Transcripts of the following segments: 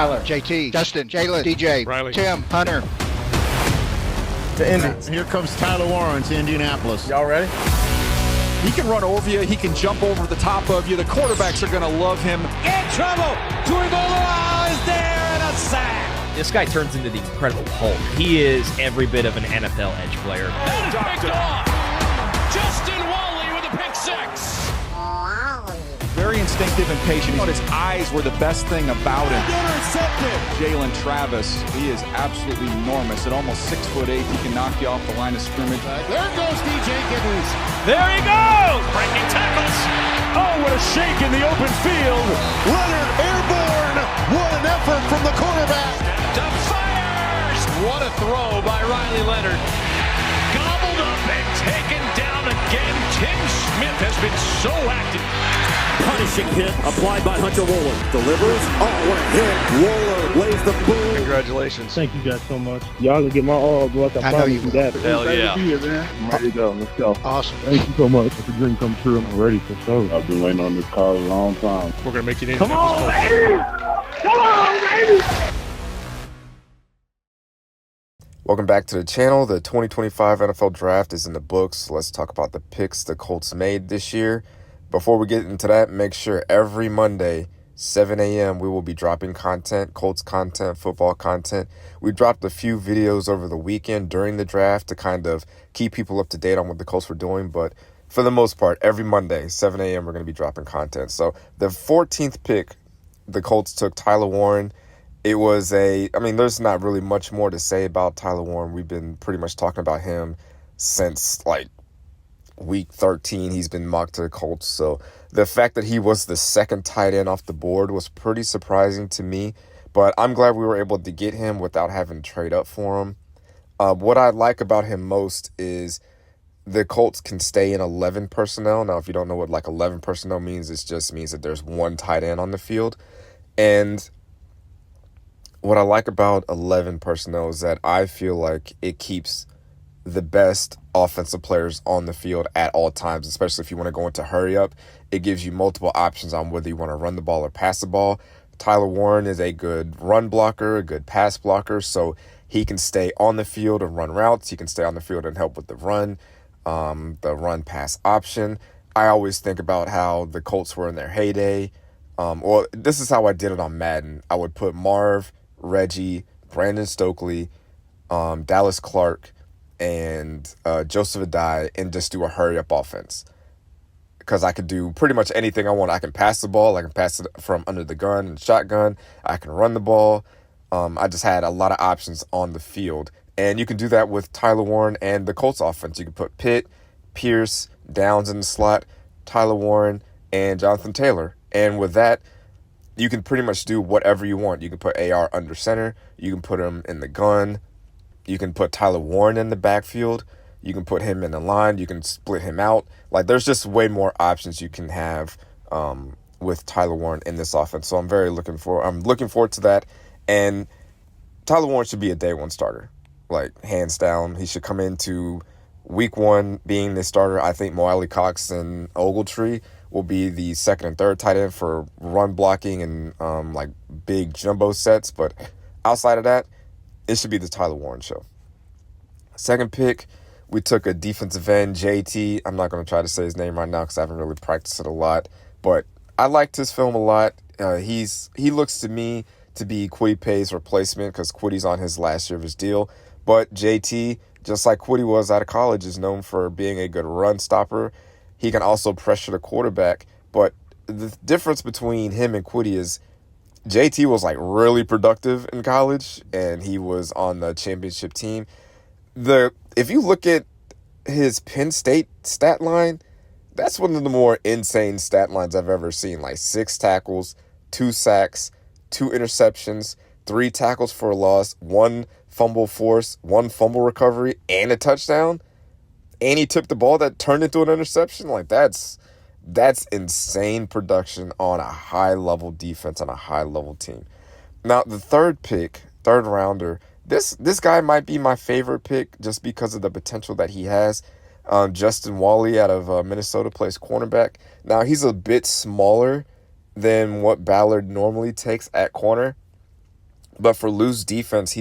Tyler, JT, Justin, Jalen, DJ, Riley, Tim, Hunter. To Indy. Here comes Tyler Warren to Indianapolis. Y'all ready? he can run over you. He can jump over the top of you. The quarterbacks are going to love him. In trouble. Tuivola is there and a sack. This guy turns into the Incredible Hulk. He is every bit of an NFL edge player. And it's picked off. Justin Wally with a pick six. Very instinctive and patient. His eyes were the best thing about him. Intercepted. Jalen Travis, he is absolutely enormous. At almost 6'8", he can knock you off the line of scrimmage. There goes DJ Giddens. There he goes. Breaking tackles. Oh, what a shake in the open field. Leonard airborne. What an effort from the quarterback. To fires. What a throw by Riley Leonard. Gobbled up and taken down again. Tim Smith has been so active. Punishing hit applied by Hunter Wohler. Delivers. Oh, what a hit. Wohler lays the boom. Congratulations. Thank you guys so much. Y'all gonna get my all, bro. I know you promise that. Hell yeah. Here, man. I'm ready to go. Let's go. Awesome. Thank you so much. If the dream come true, I'm ready for sure. I've been waiting on this call a long time. We're going to make it in. Come on, baby! Come on, baby! Welcome back to the channel. The 2025 NFL Draft is in the books. Let's talk about the picks the Colts made this year. Before we get into that, make sure every Monday, 7 a.m., we will be dropping content, Colts content, football content. We dropped a few videos over the weekend during the draft to kind of keep people up to date on what the Colts were doing. But for the most part, every Monday, 7 a.m., we're going to be dropping content. So the 14th pick, the Colts took Tyler Warren. It was there's not really much more to say about Tyler Warren. We've been pretty much talking about him since, week 13. He's been mocked to the Colts. So the fact that he was the second tight end off the board was pretty surprising to me. But I'm glad we were able to get him without having to trade up for him. What I like about him most is the Colts can stay in 11 personnel. Now, if you don't know what 11 personnel means, it just means that there's one tight end on the field. And what I like about 11 personnel is that I feel like it keeps the best offensive players on the field at all times, especially if you want to go into hurry up. It gives you multiple options on whether you want to run the ball or pass the ball. Tyler Warren is a good run blocker, a good pass blocker, so he can stay on the field and run routes. He can stay on the field and help with the run pass option. I always think about how the Colts were in their heyday. This is how I did it on Madden. I would put Marv, Reggie, Brandon Stokely, Dallas Clark, and Joseph Adai, and just do a hurry-up offense. Because I could do pretty much anything I want. I can pass the ball. I can pass it from under the gun and shotgun. I can run the ball. I just had a lot of options on the field. And you can do that with Tyler Warren and the Colts offense. You can put Pitt, Pierce, Downs in the slot, Tyler Warren, and Jonathan Taylor. And with that, you can pretty much do whatever you want. You can put AR under center. You can put him in the gun. You can put Tyler Warren in the backfield. You can put him in the line. You can split him out. There's just way more options you can have with Tyler Warren in this offense. So I'm looking forward to that. And Tyler Warren should be a day one starter. Hands down. He should come into week one being the starter. I think Mo Alley Cox and Ogletree will be the second and third tight end for run blocking and big jumbo sets. But outside of that, it should be the Tyler Warren show. Second pick, we took a defensive end, JT. I'm not going to try to say his name right now because I haven't really practiced it a lot. But I liked his film a lot. He looks to me to be Kwity Paye's replacement because Kwity's on his last year of his deal. But JT, just like Kwity was out of college, is known for being a good run stopper. He can also pressure the quarterback. But the difference between him and Kwity is JT was really productive in college, and he was on the championship team. If you look at his Penn State stat line, that's one of the more insane stat lines I've ever seen. 6 tackles, 2 sacks, 2 interceptions, 3 tackles for a loss, 1 fumble force, 1 fumble recovery, and a touchdown. And he took the ball that turned into an interception. That's insane production on a high-level defense on a high-level team. Now, the third rounder, this guy might be my favorite pick just because of the potential that he has. Justin Wally out of Minnesota plays cornerback. Now, he's a bit smaller than what Ballard normally takes at corner. But for loose defense,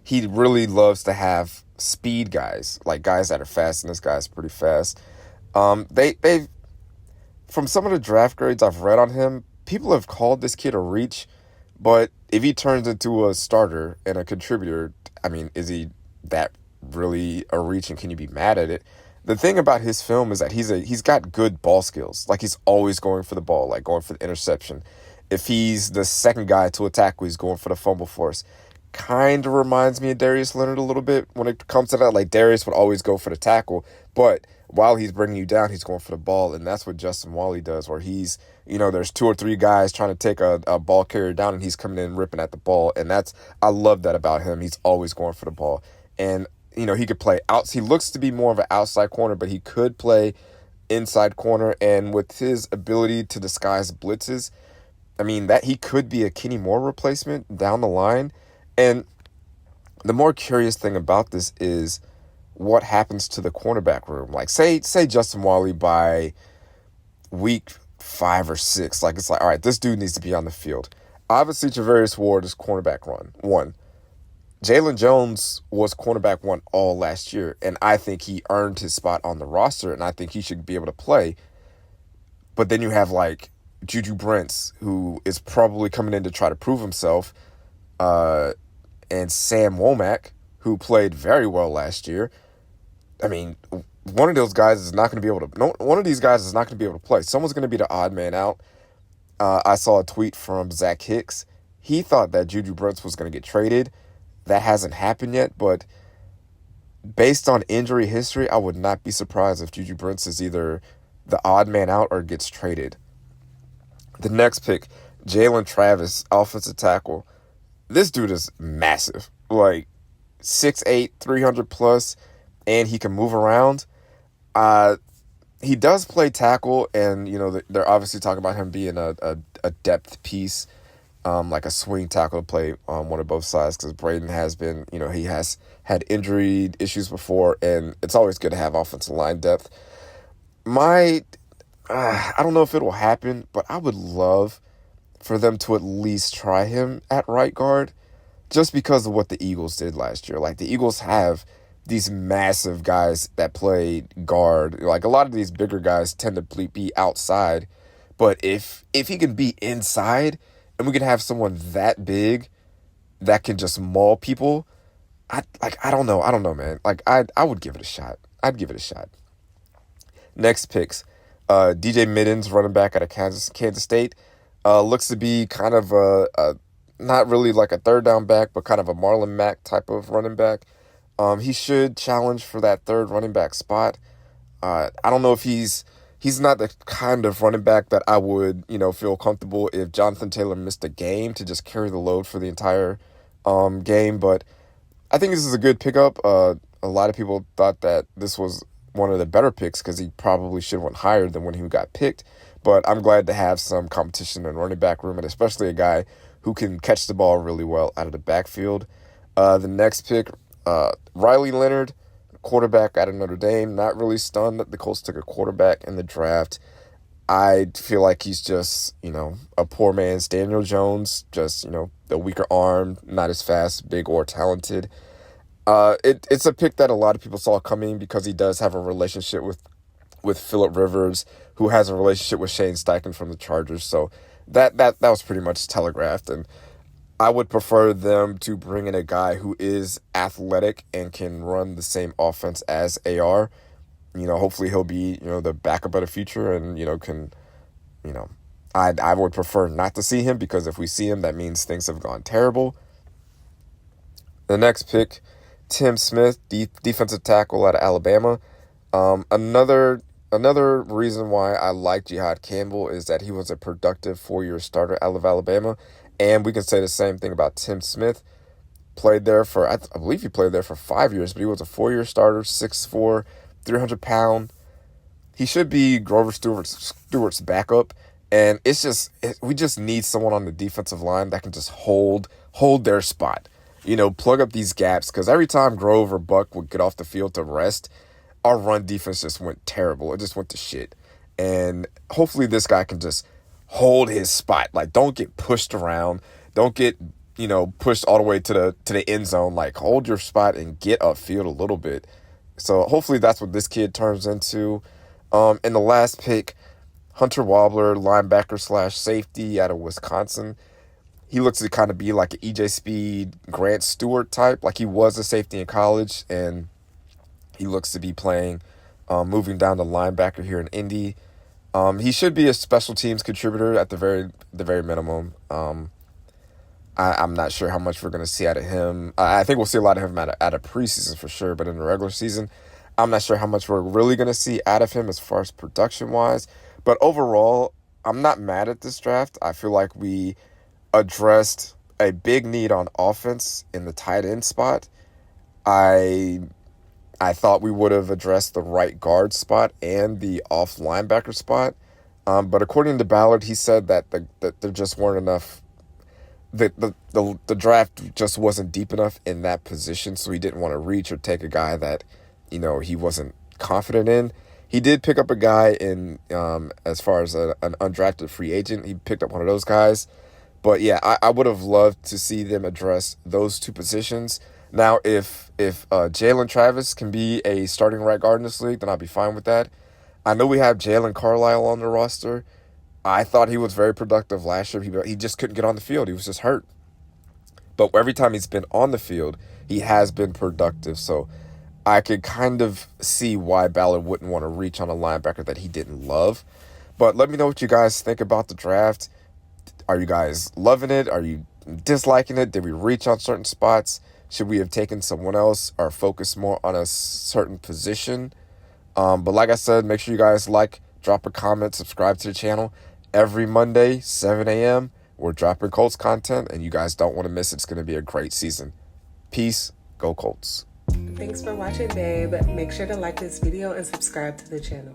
he really loves to have speed guys, like guys that are fast, and this guy's pretty fast. They from some of the draft grades I've read on him, people have called this kid a reach, but if he turns into a starter and a contributor, I mean, is he that really a reach, and can you be mad at it? The thing about his film is that he's got good ball skills. Like, he's always going for the ball, like going for the interception. If he's the second guy to a tackle, he's going for the fumble force. Kind of reminds me of Darius Leonard a little bit when it comes to that. Like, Darius would always go for the tackle, but while he's bringing you down, he's going for the ball, and that's what Justin Wally does, where he's, there's 2 or 3 guys trying to take a ball carrier down, and he's coming in ripping at the ball, and I love that about him. He's always going for the ball, and he could play out. He looks to be more of an outside corner, but he could play inside corner, and with his ability to disguise blitzes, I mean, that he could be a Kenny Moore replacement down the line. And the more curious thing about this is what happens to the cornerback room. Like, say Justin Wally by week 5 or 6, like, it's like, all right, this dude needs to be on the field. Obviously, Travarius Ward is cornerback 1. Jalen Jones was cornerback 1 all last year, and I think he earned his spot on the roster, and I think he should be able to play. But then you have, like, Juju Brents, who is probably coming in to try to prove himself, and Sam Womack, who played very well last year. I mean, one of these guys is not going to be able to play. Someone's going to be the odd man out. I saw a tweet from Zach Hicks. He thought that Juju Brents was going to get traded. That hasn't happened yet, but based on injury history, I would not be surprised if Juju Brents is either the odd man out or gets traded. The next pick, Jalen Travis, offensive tackle. This dude is massive, like 6'8", 300 plus, and he can move around. He does play tackle, and they're obviously talking about him being a depth piece, like a swing tackle to play on one of both sides, because Braden has been, he has had injury issues before, and it's always good to have offensive line depth. I don't know if it will happen, but I would love for them to at least try him at right guard, just because of what the Eagles did last year. Like, the Eagles have these massive guys that play guard. Like, a lot of these bigger guys tend to be outside, but if he can be inside and we can have someone that big that can just maul people, I don't know, man. Like, I would give it a shot. I'd give it a shot. Next picks. DJ Middens, running back out of Kansas State, looks to be kind of not really like a third down back, but kind of a Marlon Mack type of running back. He should challenge for that third running back spot. I don't know if he's not the kind of running back that I would, feel comfortable if Jonathan Taylor missed a game to just carry the load for the entire game. But I think this is a good pickup. A lot of people thought that this was one of the better picks because he probably should have went higher than when he got picked. But I'm glad to have some competition in running back room, and especially a guy who can catch the ball really well out of the backfield. The next pick, Riley Leonard, quarterback out of Notre Dame. Not really stunned that the Colts took a quarterback in the draft. I feel like he's just, a poor man's Daniel Jones, just, the weaker arm, not as fast, big, or talented. It's a pick that a lot of people saw coming because he does have a relationship with Phillip Rivers, who has a relationship with Shane Steichen from the Chargers. So that was pretty much telegraphed. And I would prefer them to bring in a guy who is athletic and can run the same offense as AR. Hopefully he'll be, the backup of the future and, I would prefer not to see him, because if we see him, that means things have gone terrible. The next pick, Tim Smith, defensive tackle out of Alabama. Another reason why I like Jihad Campbell is that he was a productive 4-year starter out of Alabama. And we can say the same thing about Tim Smith. Played there for, I believe he played there for 5 years, but he was a 4-year starter, 6'4", 300 pound. He should be Grover Stewart's backup. And we just need someone on the defensive line that can just hold their spot. Plug up these gaps, because every time Grove or Buck would get off the field to rest, our run defense just went terrible. It just went to shit. And hopefully this guy can just hold his spot. Like, don't get pushed around. Don't get pushed all the way to the end zone. Like, hold your spot and get upfield a little bit. So hopefully that's what this kid turns into. In the last pick, Hunter Wobbler, linebacker / safety out of Wisconsin. He looks to kind of be like an EJ Speed, Grant Stewart type. Like, he was a safety in college, and he looks to be playing, moving down to linebacker here in Indy. He should be a special teams contributor at the very minimum. I'm not sure how much we're going to see out of him. I think we'll see a lot of him out of preseason for sure, but in the regular season, I'm not sure how much we're really going to see out of him as far as production-wise. But overall, I'm not mad at this draft. I feel like we addressed a big need on offense in the tight end spot. I thought we would have addressed the right guard spot and the off linebacker spot. But according to Ballard, he said that there just weren't enough. The draft just wasn't deep enough in that position, so he didn't want to reach or take a guy that, he wasn't confident in. He did pick up a guy in, as far as an undrafted free agent. He picked up one of those guys. But yeah, I would have loved to see them address those two positions. Now, if Jalen Travis can be a starting right guard in this league, then I'll be fine with that. I know we have Jalen Carlisle on the roster. I thought he was very productive last year. He just couldn't get on the field. He was just hurt. But every time he's been on the field, he has been productive. So I could kind of see why Ballard wouldn't want to reach on a linebacker that he didn't love. But let me know what you guys think about the draft. Are you guys loving it? Are you disliking it? Did we reach on certain spots? Should we have taken someone else or focus more on a certain position? But like I said, make sure you guys drop a comment, subscribe to the channel. Every Monday, 7 a.m., we're dropping Colts content, and you guys don't want to miss it. It's going to be a great season. Peace. Go Colts. Thanks for watching, babe. Make sure to like this video and subscribe to the channel.